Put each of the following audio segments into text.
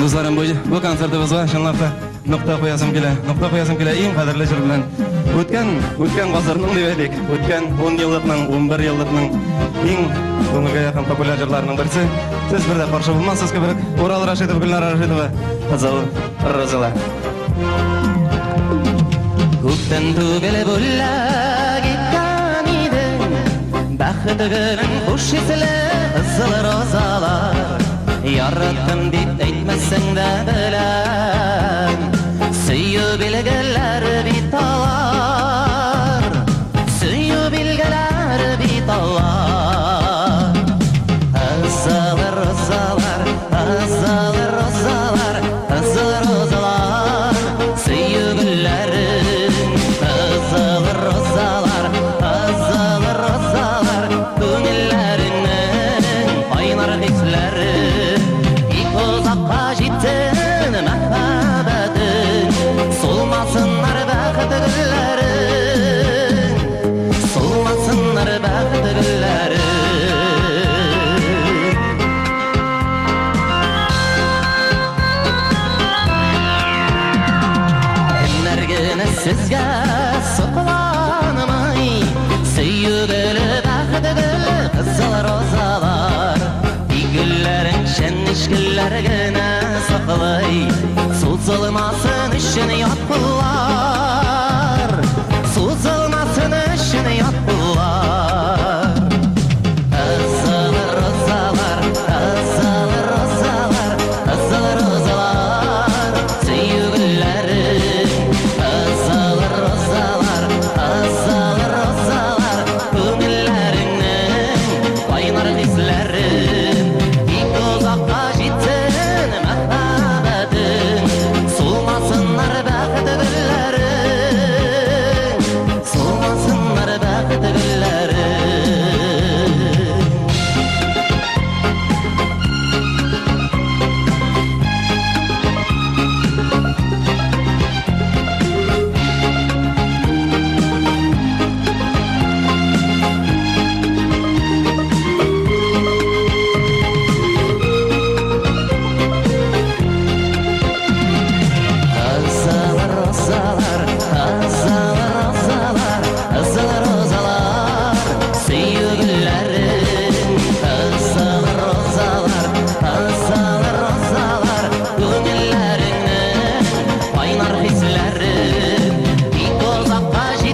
Dostlarım, bu konsertimizga şunlaqta nokta koyasım kele, eng qadrli jir bilan o'tgan g'asrning dedik, o'tgan 10 yillikning, 11 yillikning eng ko'ngilga yaqin populyar jirlarining birisi. Siz birda qarshi bo'lmasiz kibrik. O'ral Rashidov, Gulnora Rashidova, Qizil Ro'zalar. Ko'kdan tug'ilib bo'la gitgan edim, baxtining xush esli qizil ro'zalar. Yarattım deb aytmasang da bilan, suyib bilganlar bitalar, suyib bilganlar bitalar. Qizil ro'zalar, qizil ro'zalar, qizil ro'zalar, suyib billarim. Qizil ro'zalar, qizil ro'zalar, ko'ngillarning qaynar hislari. Jittin mahbabatin, solmasınlar baxti gullarin, solmasınlar baxti gullarin. Kimlargina sizga so'qlanmay, suyugili baxti gul qizil ro'zalar. Güllarin şenişkillerine saklay, suzulmasın işin yat kullar, suzulmasın işin yat kullar. Qizil ro'zalar, qizil ro'zalar, qizil ro'zalar, suygullarim. Qizil ro'zalar, qizil ro'zalar, ko'ngillarning qaynar hislari.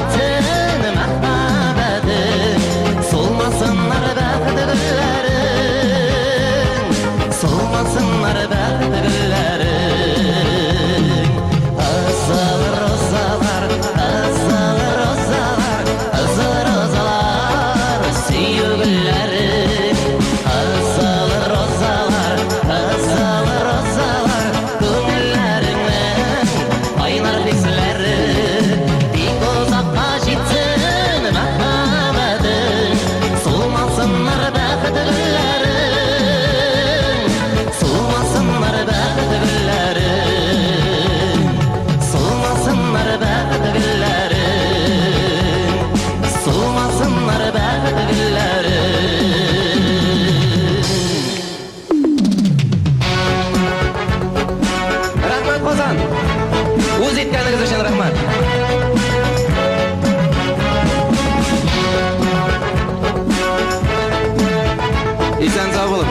Jittin mahbabatin, solmasınlar baxti gullarin, solmasınlar baxti gullarin. İsen sağ olun.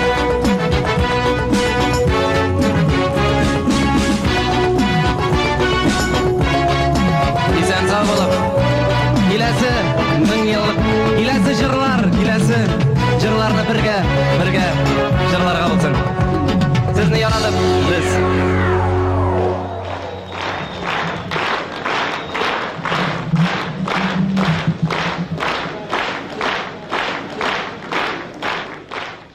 İsen sağ olun. Kilesi 1000 yıllık, kilesi jırlarını birge jırlarga bulsun. Sizni yaratıp biz